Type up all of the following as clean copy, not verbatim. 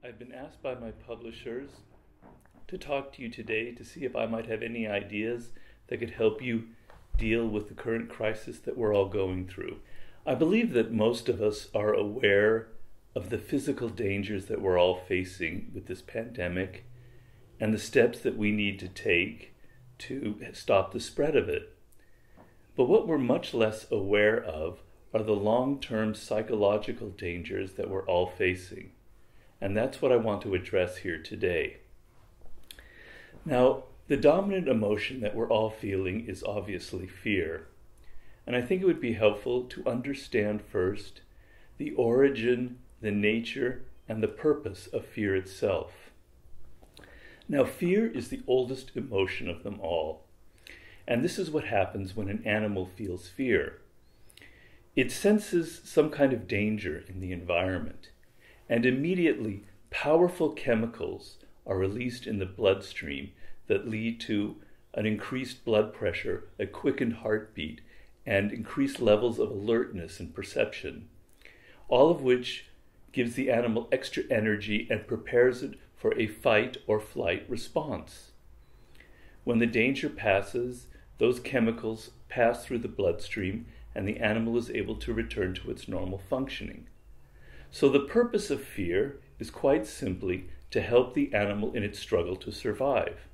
I've been asked by my publishers to talk to you today to see if I might have any ideas that could help you deal with the current crisis that we're all going through. I believe that most of us are aware of the physical dangers that we're all facing with this pandemic and the steps that we need to take to stop the spread of it. But what we're much less aware of are the long-term psychological dangers that we're all facing. And that's what I want to address here today. Now, the dominant emotion that we're all feeling is obviously fear. And I think it would be helpful to understand first the origin, the nature, and the purpose of fear itself. Now, fear is the oldest emotion of them all. And this is what happens when an animal feels fear. It senses some kind of danger in the environment, and immediately powerful chemicals are released in the bloodstream that lead to an increased blood pressure, a quickened heartbeat, and increased levels of alertness and perception, all of which gives the animal extra energy and prepares it for a fight or flight response. When the danger passes, those chemicals pass through the bloodstream and the animal is able to return to its normal functioning. So the purpose of fear is quite simply to help the animal in its struggle to survive.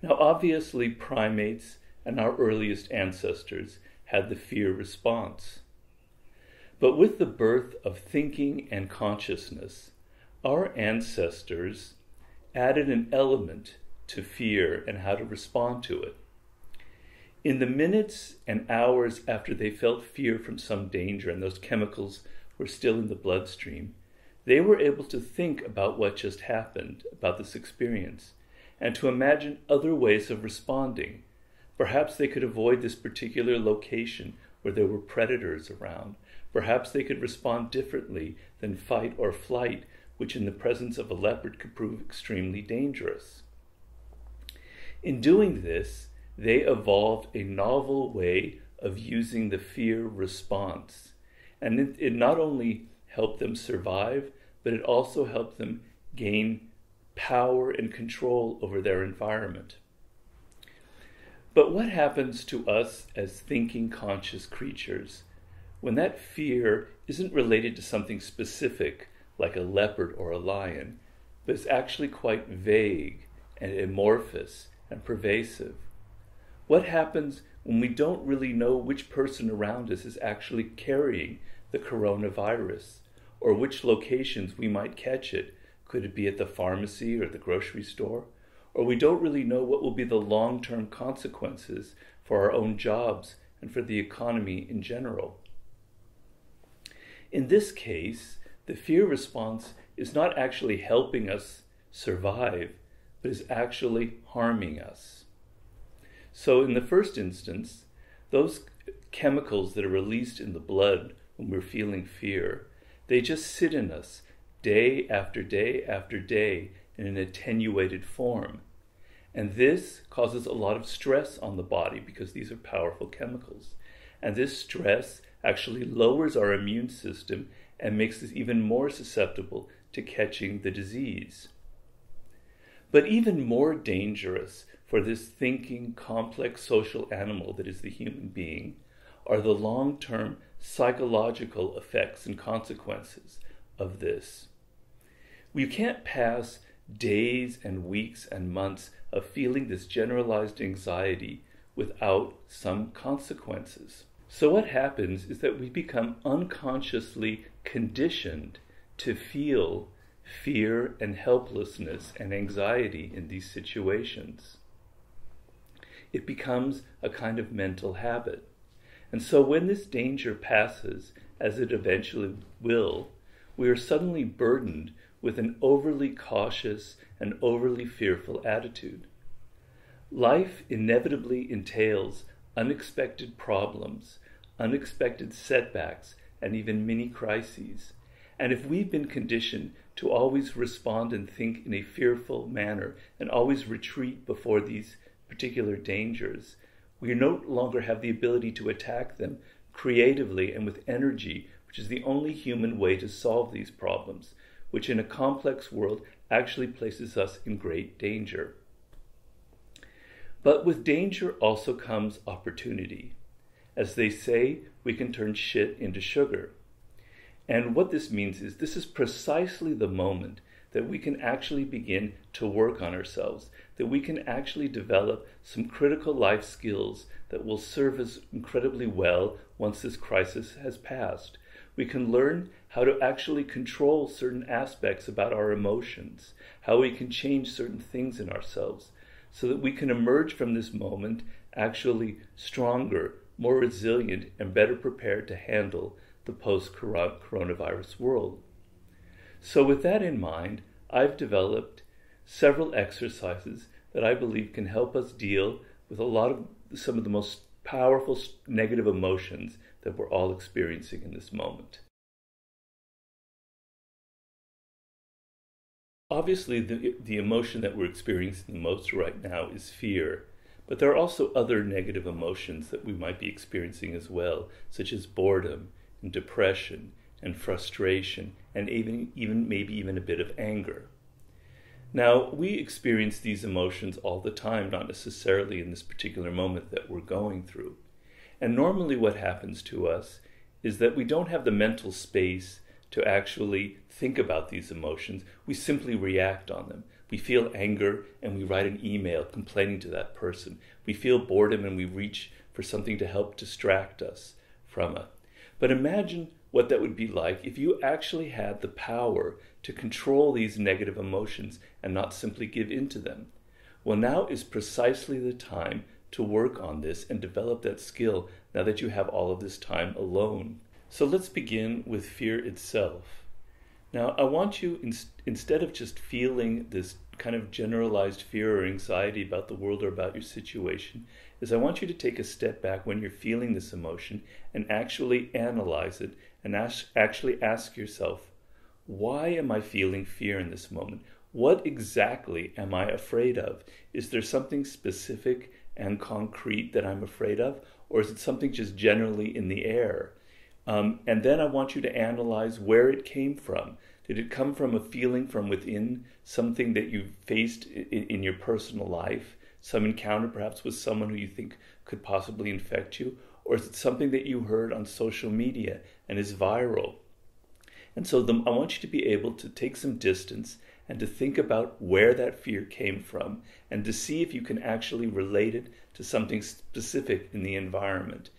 Now, obviously, primates and our earliest ancestors had the fear response. But with the birth of thinking and consciousness, our ancestors added an element to fear and how to respond to it. In the minutes and hours after they felt fear from some danger and those chemicals were still in the bloodstream, they were able to think about what just happened, about this experience, and to imagine other ways of responding. Perhaps they could avoid this particular location where there were predators around. Perhaps they could respond differently than fight or flight, which in the presence of a leopard could prove extremely dangerous. In doing this, they evolved a novel way of using the fear response. And it not only helped them survive, but it also helped them gain power and control over their environment. But what happens to us as thinking, conscious creatures when that fear isn't related to something specific, like a leopard or a lion, but is actually quite vague and amorphous and pervasive? What happens when we don't really know which person around us is actually carrying the coronavirus, or which locations we might catch it? Could it be at the pharmacy or the grocery store? Or we don't really know what will be the long-term consequences for our own jobs and for the economy in general. In this case, the fear response is not actually helping us survive, but is actually harming us. So in the first instance, those chemicals that are released in the blood when we're feeling fear, they just sit in us day after day after day in an attenuated form. And this causes a lot of stress on the body because these are powerful chemicals. And this stress actually lowers our immune system and makes us even more susceptible to catching the disease. But even more dangerous for this thinking, complex social animal that is the human being are the long-term psychological effects and consequences of this. We can't pass days and weeks and months of feeling this generalized anxiety without some consequences. So what happens is that we become unconsciously conditioned to feel fear and helplessness and anxiety in these situations. It becomes a kind of mental habit. And so when this danger passes, as it eventually will, we are suddenly burdened with an overly cautious and overly fearful attitude. Life inevitably entails unexpected problems, unexpected setbacks, and even mini crises. And if we've been conditioned to always respond and think in a fearful manner and always retreat before these particular dangers, we no longer have the ability to attack them creatively and with energy, which is the only human way to solve these problems, which in a complex world actually places us in great danger. But with danger also comes opportunity. As they say, we can turn shit into sugar. And what this means is this is precisely the moment that we can actually begin to work on ourselves, that we can actually develop some critical life skills that will serve us incredibly well once this crisis has passed. We can learn how to actually control certain aspects about our emotions, how we can change certain things in ourselves, so that we can emerge from this moment actually stronger, more resilient, and better prepared to handle the post-coronavirus world. So with that in mind, I've developed several exercises that I believe can help us deal with some of the most powerful negative emotions that we're all experiencing in this moment. Obviously, the emotion that we're experiencing the most right now is fear, but there are also other negative emotions that we might be experiencing as well, such as boredom and depression and frustration and maybe even a bit of anger. Now, we experience these emotions all the time, not necessarily in this particular moment that we're going through. And normally what happens to us is that we don't have the mental space to actually think about these emotions. We simply react on them. We feel anger and we write an email complaining to that person. We feel boredom and we reach for something to help distract us from it. But imagine what that would be like if you actually had the power to control these negative emotions and not simply give in to them. Well, now is precisely the time to work on this and develop that skill now that you have all of this time alone. So let's begin with fear itself. Now, I want you, instead of just feeling this kind of generalized fear or anxiety about the world or about your situation, is I want you to take a step back when you're feeling this emotion and actually analyze it and actually ask yourself, why am I feeling fear in this moment? What exactly am I afraid of? Is there something specific and concrete that I'm afraid of? Or is it something just generally in the air? And then I want you to analyze where it came from. Did it come from a feeling from within, something that you faced in your personal life, some encounter perhaps with someone who you think could possibly infect you? Or is it something that you heard on social media and is viral? And so I want you to be able to take some distance and to think about where that fear came from and to see if you can actually relate it to something specific in the environment.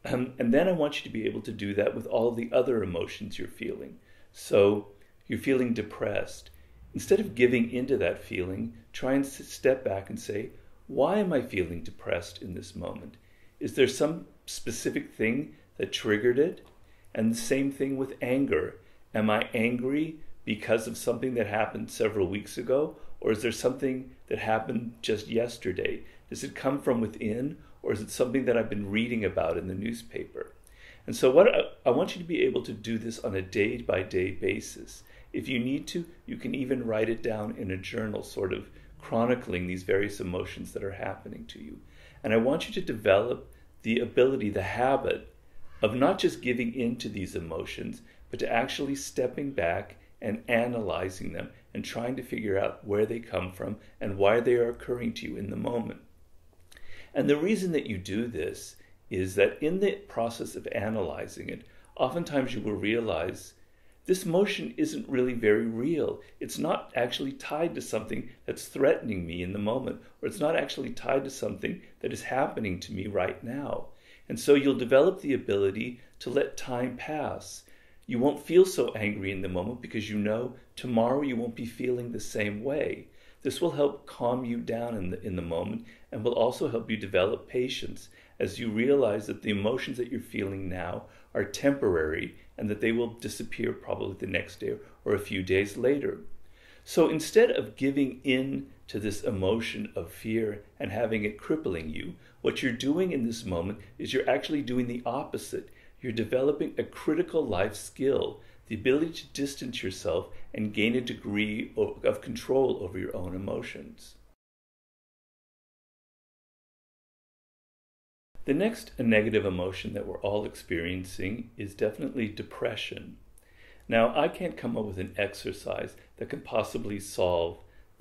And then I want you to be able to do that with all of the other emotions you're feeling. So you're feeling depressed. Instead of giving into that feeling, try and step back and say, why am I feeling depressed in this moment? Is there some specific thing that triggered it? And the same thing with anger. Am I angry because of something that happened several weeks ago? Or is there something that happened just yesterday? Does it come from within? Or is it something that I've been reading about in the newspaper? And so I want you to be able to do this on a day-by-day basis. If you need to, you can even write it down in a journal, sort of chronicling these various emotions that are happening to you. And I want you to develop the ability, the habit, of not just giving in to these emotions, but to actually stepping back and analyzing them and trying to figure out where they come from and why they are occurring to you in the moment. And the reason that you do this is that in the process of analyzing it, oftentimes you will realize this emotion isn't really very real. It's not actually tied to something that's threatening me in the moment, or it's not actually tied to something that is happening to me right now. And so you'll develop the ability to let time pass. You won't feel so angry in the moment because you know tomorrow you won't be feeling the same way. This will help calm you down in the moment and will also help you develop patience as you realize that the emotions that you're feeling now are temporary and that they will disappear probably the next day or a few days later. So instead of giving in to this emotion of fear and having it crippling you, what you're doing in this moment is you're actually doing the opposite. You're developing a critical life skill, the ability to distance yourself and gain a degree of control over your own emotions. The next negative emotion that we're all experiencing is definitely depression. Now, I can't come up with an exercise that can possibly solve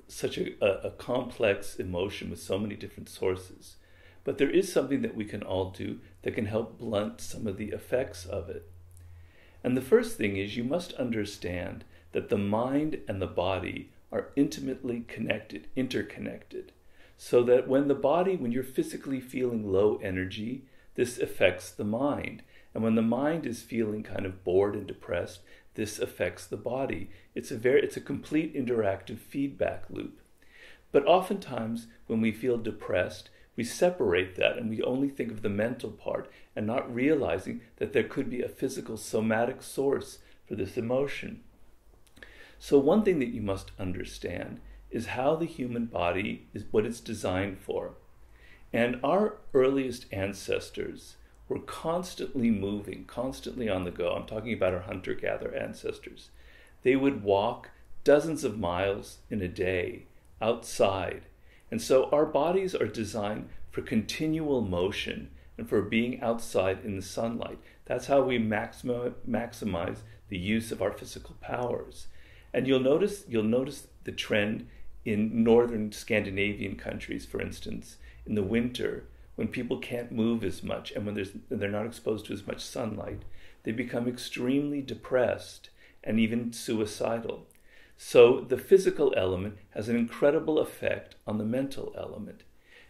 such a complex emotion with so many different sources. But there is something that we can all do that can help blunt some of the effects of it. And the first thing is you must understand that the mind and the body are intimately connected, interconnected. So that when you're physically feeling low energy, this affects the mind. And when the mind is feeling kind of bored and depressed, this affects the body. It's a complete interactive feedback loop. But oftentimes when we feel depressed, we separate that and we only think of the mental part and not realizing that there could be a physical somatic source for this emotion. So one thing that you must understand is how the human body is what it's designed for. And our earliest ancestors were constantly moving, constantly on the go. I'm talking about our hunter-gatherer ancestors. They would walk dozens of miles in a day outside. And so our bodies are designed for continual motion and for being outside in the sunlight. That's how we maximize the use of our physical powers. And you'll notice the trend in northern Scandinavian countries, for instance, in the winter, when people can't move as much and when they're not exposed to as much sunlight, they become extremely depressed and even suicidal. So the physical element has an incredible effect on the mental element.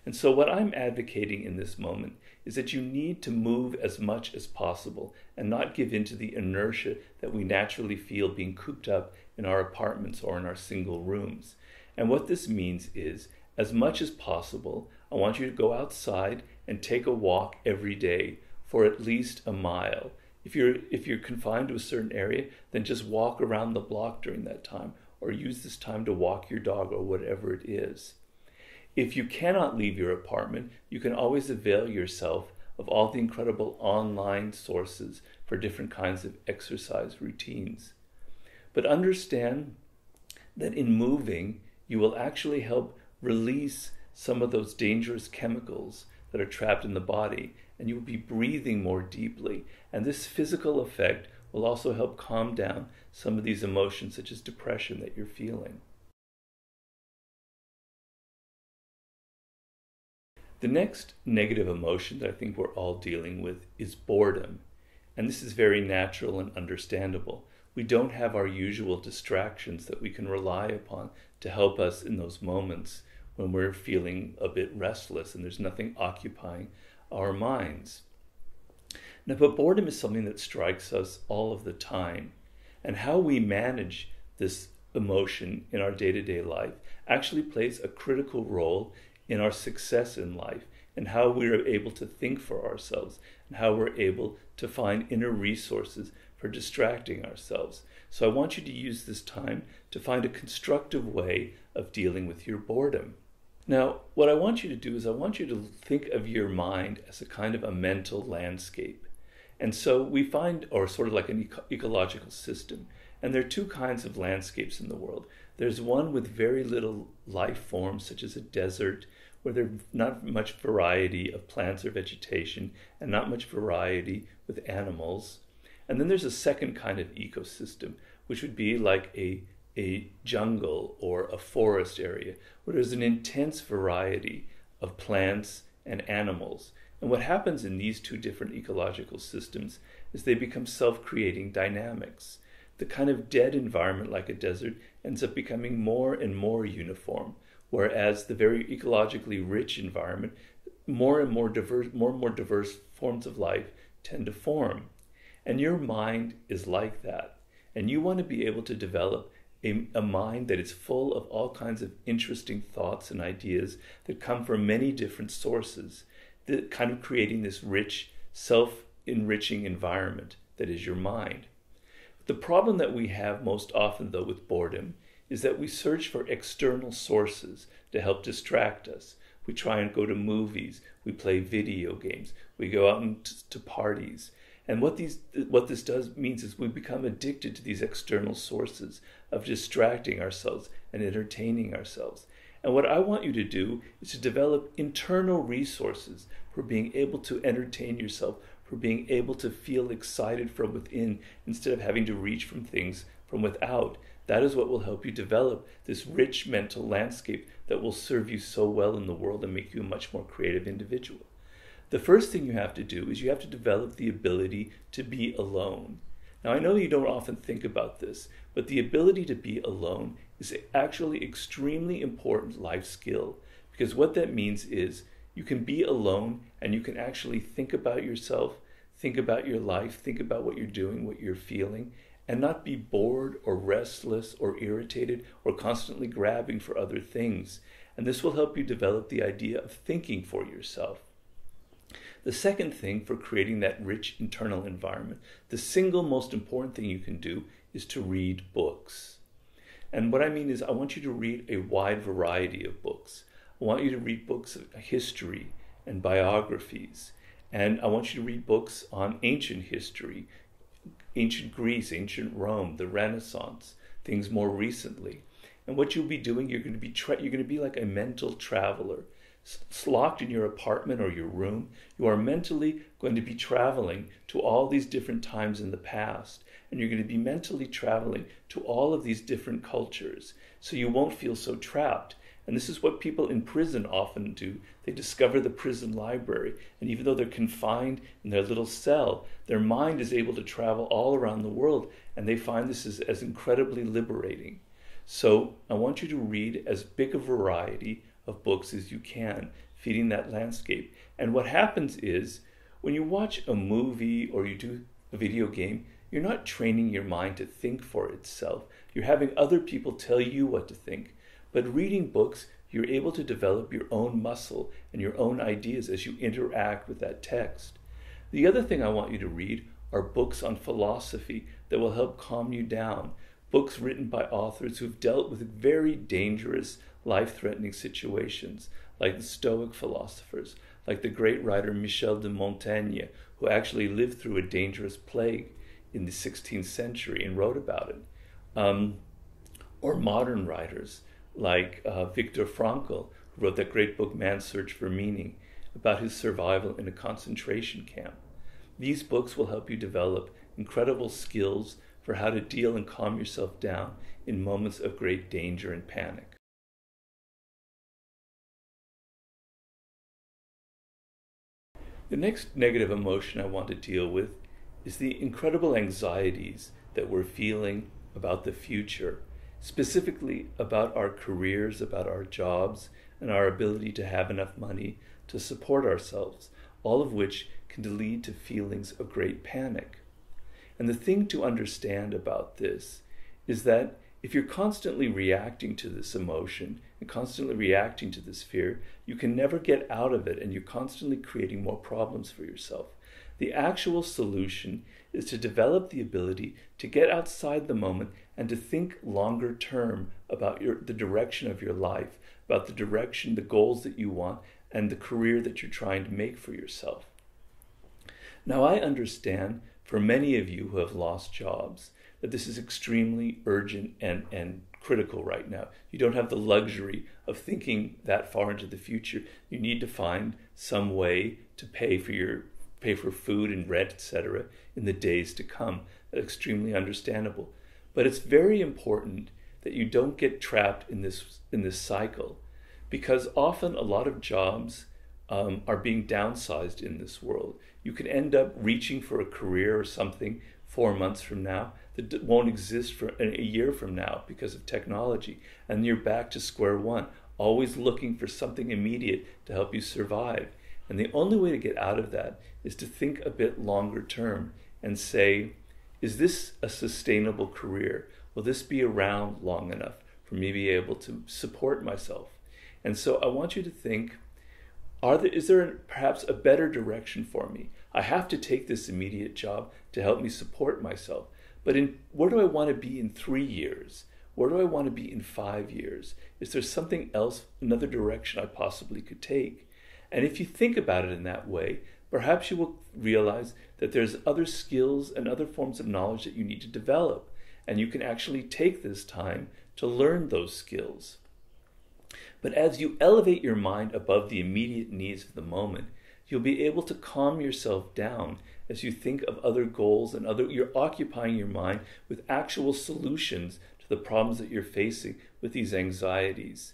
And so what I'm advocating in this moment is that you need to move as much as possible and not give in to the inertia that we naturally feel being cooped up in our apartments or in our single rooms. And what this means is, as much as possible, I want you to go outside and take a walk every day for at least a mile. If you're confined to a certain area, then just walk around the block during that time, or use this time to walk your dog or whatever it is. If you cannot leave your apartment, you can always avail yourself of all the incredible online sources for different kinds of exercise routines. But understand that in moving, you will actually help release some of those dangerous chemicals that are trapped in the body, and you will be breathing more deeply. And this physical effect will also help calm down some of these emotions, such as depression, that you're feeling. The next negative emotion that I think we're all dealing with is boredom. And this is very natural and understandable. We don't have our usual distractions that we can rely upon to help us in those moments when we're feeling a bit restless and there's nothing occupying our minds. Now, but boredom is something that strikes us all of the time. And how we manage this emotion in our day-to-day life actually plays a critical role in our success in life and how we're able to think for ourselves and how we're able to find inner resources for distracting ourselves. So I want you to use this time to find a constructive way of dealing with your boredom. Now, what I want you to do is I want you to think of your mind as a kind of a mental landscape. And so we find, or sort of like an ecological system, and there are two kinds of landscapes in the world. There's one with very little life forms, such as a desert, where there's not much variety of plants or vegetation, and not much variety with animals. And then there's a second kind of ecosystem, which would be like a jungle or a forest area, where there's an intense variety of plants and animals. And what happens in these two different ecological systems is they become self-creating dynamics. The kind of dead environment like a desert ends up becoming more and more uniform, whereas the very ecologically rich environment, more and more diverse forms of life tend to form. And your mind is like that. And you want to be able to develop a mind that is full of all kinds of interesting thoughts and ideas that come from many different sources, that kind of creating this rich, self-enriching environment that is your mind. The problem that we have most often, though, with boredom is that we search for external sources to help distract us. We try and go to movies, we play video games, we go out to parties. And what this means is we become addicted to these external sources of distracting ourselves and entertaining ourselves. And what I want you to do is to develop internal resources for being able to entertain yourself, for being able to feel excited from within instead of having to reach from things from without. That is what will help you develop this rich mental landscape that will serve you so well in the world and make you a much more creative individual. The first thing you have to do is you have to develop the ability to be alone. Now, I know you don't often think about this, but the ability to be alone is actually extremely important life skill, because what that means is you can be alone and you can actually think about yourself, think about your life, think about what you're doing, what you're feeling, and not be bored or restless or irritated or constantly grabbing for other things. And this will help you develop the idea of thinking for yourself. The second thing for creating that rich internal environment, the single most important thing you can do is to read books. And what I mean is I want you to read a wide variety of books. I want you to read books of history and biographies. And I want you to read books on ancient history, ancient Greece, ancient Rome, the Renaissance, things more recently. And what you'll be doing, you're going to be like a mental traveler. Locked in your apartment or your room, you are mentally going to be traveling to all these different times in the past, and you're going to be mentally traveling to all of these different cultures, so you won't feel so trapped. And this is what people in prison often do. They discover the prison library, and even though they're confined in their little cell, their mind is able to travel all around the world, and they find this is as incredibly liberating. So I want you to read as big a variety of books as you can, feeding that landscape. And what happens is, when you watch a movie or you do a video game, you're not training your mind to think for itself. You're having other people tell you what to think. But reading books, you're able to develop your own muscle and your own ideas as you interact with that text. The other thing I want you to read are books on philosophy that will help calm you down. Books written by authors who've dealt with very dangerous, life-threatening situations, like the Stoic philosophers, like the great writer Michel de Montaigne, who actually lived through a dangerous plague in the 16th century and wrote about it. Or modern writers like Viktor Frankl, who wrote that great book Man's Search for Meaning, about his survival in a concentration camp. These books will help you develop incredible skills for how to deal and calm yourself down in moments of great danger and panic. The next negative emotion I want to deal with is the incredible anxieties that we're feeling about the future, specifically about our careers, about our jobs, and our ability to have enough money to support ourselves, all of which can lead to feelings of great panic. And the thing to understand about this is that if you're constantly reacting to this emotion and constantly reacting to this fear, you can never get out of it, and you're constantly creating more problems for yourself. The actual solution is to develop the ability to get outside the moment and to think longer term about the direction of your life, about the direction, the goals that you want, and the career that you're trying to make for yourself. Now, I understand for many of you who have lost jobs that this is extremely urgent and critical right now. You don't have the luxury of thinking that far into the future. You need to find some way to pay for food and rent, etc., in the days to come. That's extremely understandable. But it's very important that you don't get trapped in this cycle, because often a lot of jobs are being downsized in this world. You can end up reaching for a career or something 4 months from now that won't exist for a year from now because of technology, and you're back to square one, always looking for something immediate to help you survive. And the only way to get out of that is to think a bit longer term and say, is this a sustainable career? Will this be around long enough for me to be able to support myself? And so I want you to think, is there perhaps a better direction for me? I have to take this immediate job to help me support myself. But where do I want to be in 3 years? Where do I want to be in 5 years? Is there something else, another direction I possibly could take? And if you think about it in that way, perhaps you will realize that there's other skills and other forms of knowledge that you need to develop. And you can actually take this time to learn those skills. But as you elevate your mind above the immediate needs of the moment, you'll be able to calm yourself down as you think of other goals and you're occupying your mind with actual solutions to the problems that you're facing with these anxieties.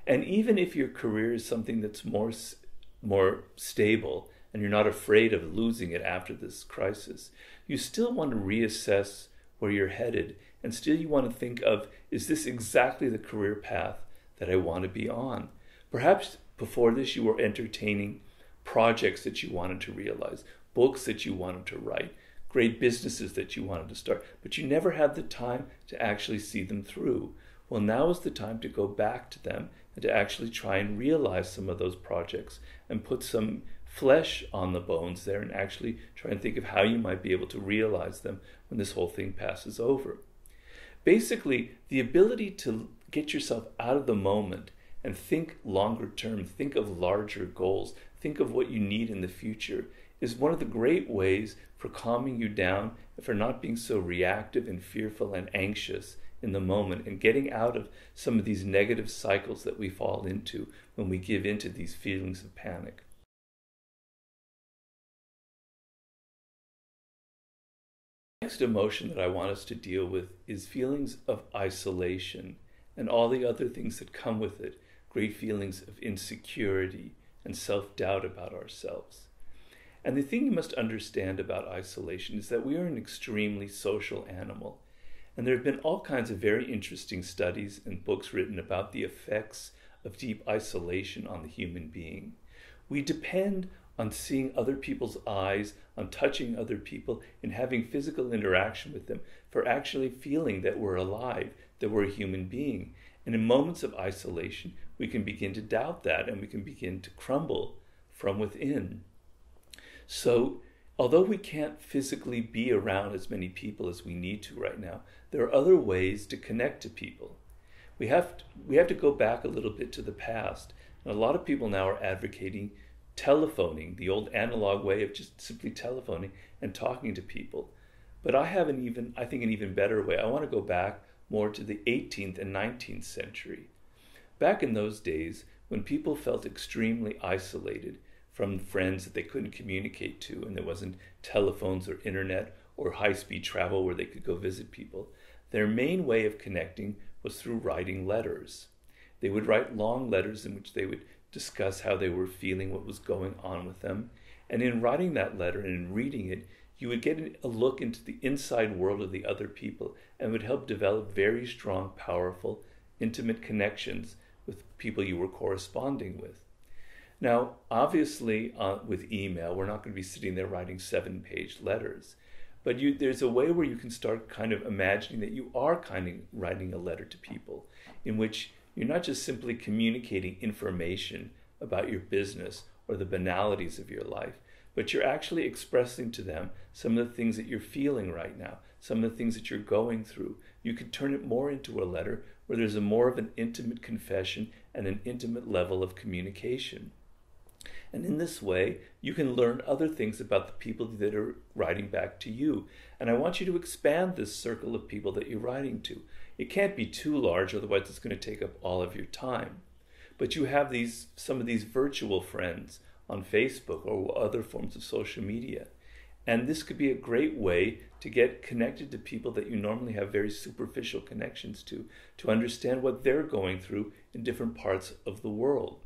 And even if your career is something that's more stable and you're not afraid of losing it after this crisis, you still want to reassess where you're headed, and still you want to think of, is this exactly the career path that I want to be on? Perhaps before this you were entertaining projects that you wanted to realize, books that you wanted to write, great businesses that you wanted to start, but you never had the time to actually see them through. Well, now is the time to go back to them and to actually try and realize some of those projects and put some flesh on the bones there and actually try and think of how you might be able to realize them when this whole thing passes over. Basically, the ability to get yourself out of the moment and think longer term, think of larger goals, think of what you need in the future is one of the great ways for calming you down and for not being so reactive and fearful and anxious in the moment and getting out of some of these negative cycles that we fall into when we give into these feelings of panic. The next emotion that I want us to deal with is feelings of isolation and all the other things that come with it, great feelings of insecurity and self-doubt about ourselves. And the thing you must understand about isolation is that we are an extremely social animal. And there have been all kinds of very interesting studies and books written about the effects of deep isolation on the human being. We depend on seeing other people's eyes, on touching other people, and having physical interaction with them for actually feeling that we're alive, that we're a human being. And in moments of isolation, we can begin to doubt that and we can begin to crumble from within. So, although we can't physically be around as many people as we need to right now, there are other ways to connect to people. We have to go back a little bit to the past. And a lot of people now are advocating telephoning, the old analog way of just simply telephoning and talking to people. But I think an even better way. I want to go back more to the 18th and 19th century. Back in those days, when people felt extremely isolated from friends that they couldn't communicate to, and there wasn't telephones or internet or high-speed travel where they could go visit people, their main way of connecting was through writing letters. They would write long letters in which they would discuss how they were feeling, what was going on with them. And in writing that letter and in reading it, you would get a look into the inside world of the other people and would help develop very strong, powerful, intimate connections with people you were corresponding with. Now, obviously, with email, we're not going to be sitting there writing 7-page letters. But there's a way where you can start kind of imagining that you are kind of writing a letter to people in which you're not just simply communicating information about your business or the banalities of your life, but you're actually expressing to them some of the things that you're feeling right now, some of the things that you're going through. You could turn it more into a letter where there's more of an intimate confession and an intimate level of communication. And in this way, you can learn other things about the people that are writing back to you. And I want you to expand this circle of people that you're writing to. It can't be too large, otherwise it's going to take up all of your time. But you have some of these virtual friends on Facebook or other forms of social media. And this could be a great way to get connected to people that you normally have very superficial connections to understand what they're going through in different parts of the world.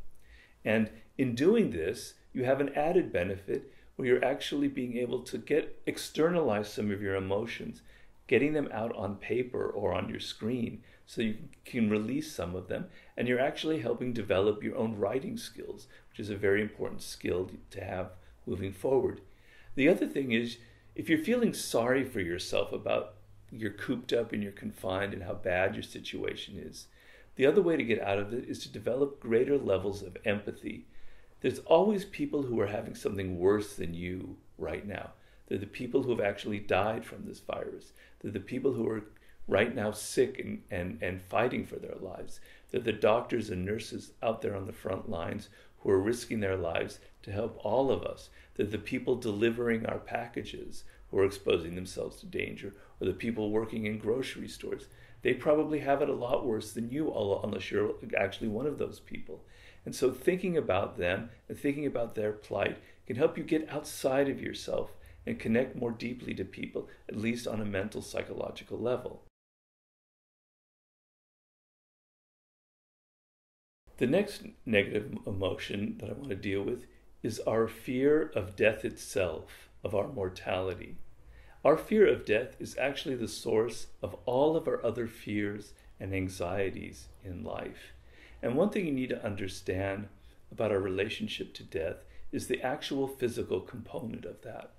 And in doing this, you have an added benefit where you're actually being able to externalize some of your emotions, getting them out on paper or on your screen so you can release some of them, and you're actually helping develop your own writing skills, which is a very important skill to have moving forward. The other thing is, if you're feeling sorry for yourself about you're cooped up and you're confined and how bad your situation is, the other way to get out of it is to develop greater levels of empathy. There's always people who are having something worse than you right now. They're the people who have actually died from this virus. They're the people who are right now sick and fighting for their lives. They're the doctors and nurses out there on the front lines who are risking their lives to help all of us. They're the people delivering our packages who are exposing themselves to danger, or the people working in grocery stores. They probably have it a lot worse than you, unless you're actually one of those people. And so thinking about them and thinking about their plight can help you get outside of yourself and connect more deeply to people, at least on a mental, psychological level. The next negative emotion that I want to deal with is our fear of death itself, of our mortality. Our fear of death is actually the source of all of our other fears and anxieties in life. And one thing you need to understand about our relationship to death is the actual physical component of that.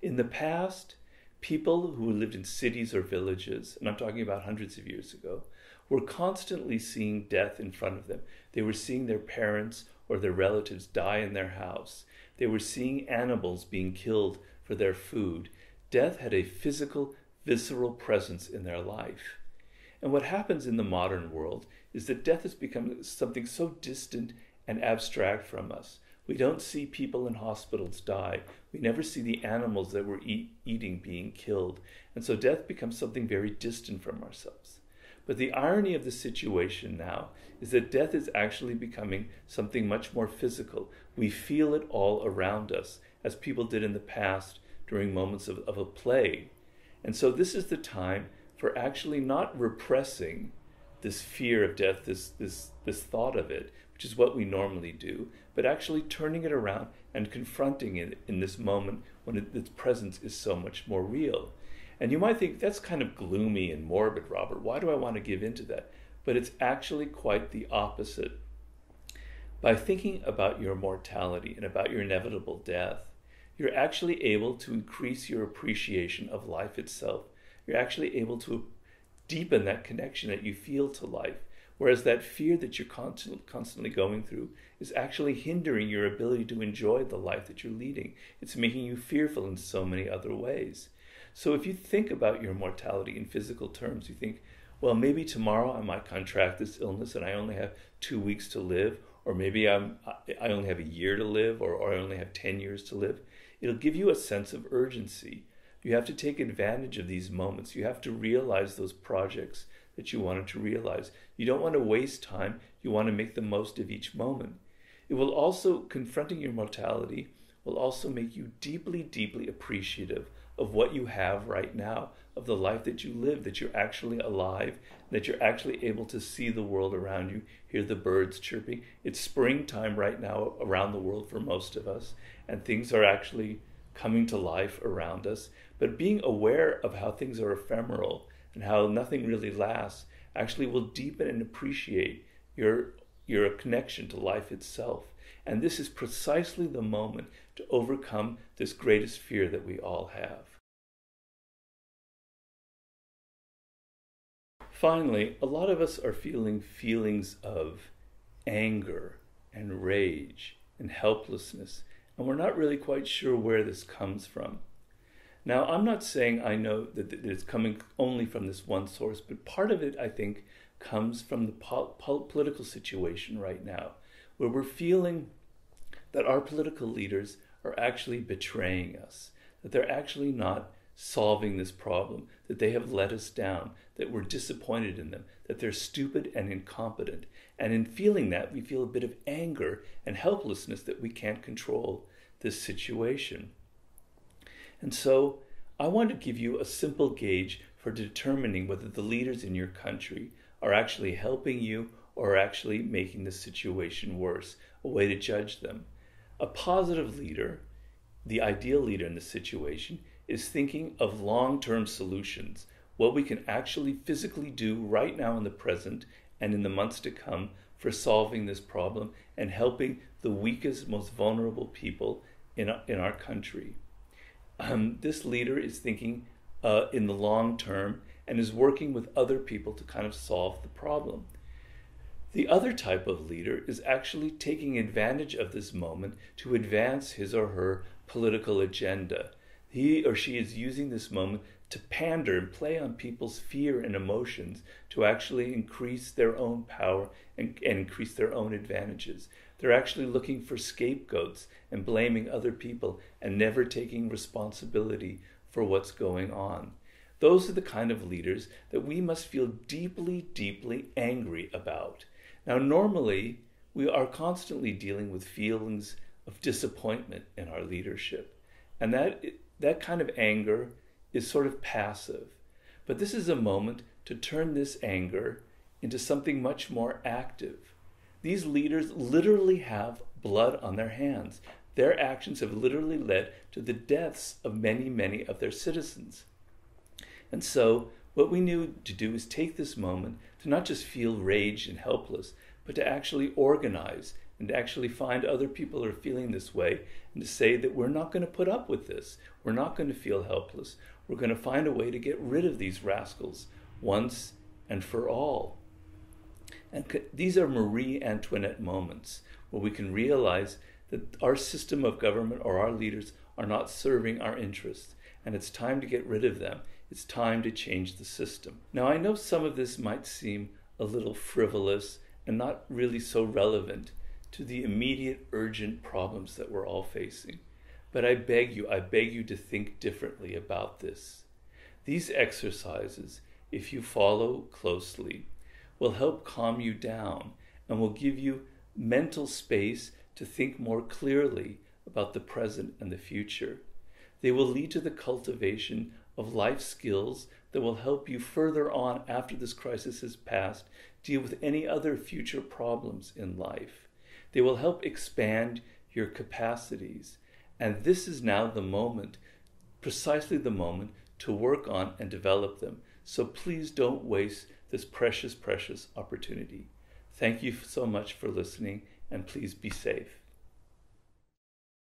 In the past, people who lived in cities or villages, and I'm talking about hundreds of years ago, were constantly seeing death in front of them. They were seeing their parents or their relatives die in their house. They were seeing animals being killed for their food. Death had a physical, visceral presence in their life. And what happens in the modern world is that death has become something so distant and abstract from us. We don't see people in hospitals die. We never see the animals that we're eating being killed. And so death becomes something very distant from ourselves. But the irony of the situation now is that death is actually becoming something much more physical. We feel it all around us, as people did in the past during moments of a plague. And so this is the time for actually not repressing this fear of death, this thought of it, which is what we normally do, but actually turning it around and confronting it in this moment when its presence is so much more real. And you might think, that's kind of gloomy and morbid, Robert. Why do I want to give into that? But it's actually quite the opposite. By thinking about your mortality and about your inevitable death, you're actually able to increase your appreciation of life itself. You're actually able to deepen that connection that you feel to life. Whereas that fear that you're constantly going through is actually hindering your ability to enjoy the life that you're leading. It's making you fearful in so many other ways. So if you think about your mortality in physical terms, you think, well, maybe tomorrow I might contract this illness and I only have 2 weeks to live, or maybe I only have a year to live, or I only have 10 years to live. It'll give you a sense of urgency. You have to take advantage of these moments. You have to realize those projects that you wanted to realize. You don't want to waste time. You want to make the most of each moment. It will also, confronting your mortality, will also make you deeply, deeply appreciative of what you have right now, of the life that you live, that you're actually alive, that you're actually able to see the world around you, hear the birds chirping. It's springtime right now around the world for most of us, and things are actually coming to life around us. But being aware of how things are ephemeral and how nothing really lasts actually will deepen and appreciate your connection to life itself. And this is precisely the moment to overcome this greatest fear that we all have. Finally, a lot of us are feeling feelings of anger and rage and helplessness, and we're not really quite sure where this comes from. Now, I'm not saying I know that it's coming only from this one source, but part of it, I think, comes from the political situation right now, where we're feeling that our political leaders are actually betraying us, that they're actually not solving this problem, that they have let us down, that we're disappointed in them, that they're stupid and incompetent. And in feeling that, we feel a bit of anger and helplessness that we can't control this situation. And so I want to give you a simple gauge for determining whether the leaders in your country are actually helping you or are actually making the situation worse, a way to judge them. A positive leader, the ideal leader in this situation, is thinking of long-term solutions, what we can actually physically do right now in the present and in the months to come for solving this problem and helping the weakest, most vulnerable people in our country. This leader is thinking in the long term and is working with other people to kind of solve the problem. The other type of leader is actually taking advantage of this moment to advance his or her political agenda. He or she is using this moment to pander and play on people's fear and emotions to actually increase their own power and increase their own advantages. They're actually looking for scapegoats and blaming other people and never taking responsibility for what's going on. Those are the kind of leaders that we must feel deeply, deeply angry about. Now, normally, we are constantly dealing with feelings of disappointment in our leadership. And that kind of anger is sort of passive. But this is a moment to turn this anger into something much more active. These leaders literally have blood on their hands. Their actions have literally led to the deaths of many, many of their citizens. And so what we need to do is take this moment to not just feel rage and helpless, but to actually organize and to actually find other people who are feeling this way and to say that we're not going to put up with this. We're not going to feel helpless. We're going to find a way to get rid of these rascals once and for all. And these are Marie Antoinette moments where we can realize that our system of government or our leaders are not serving our interests, and it's time to get rid of them. It's time to change the system. Now, I know some of this might seem a little frivolous and not really so relevant to the immediate urgent problems that we're all facing. But I beg you to think differently about this. These exercises, if you follow closely, will help calm you down and will give you mental space to think more clearly about the present and the future. They will lead to the cultivation of life skills that will help you further on after this crisis has passed deal with any other future problems in life. They will help expand your capacities. And this is now the moment, precisely the moment, to work on and develop them. So please don't waste this precious, precious opportunity. Thank you so much for listening, and please be safe.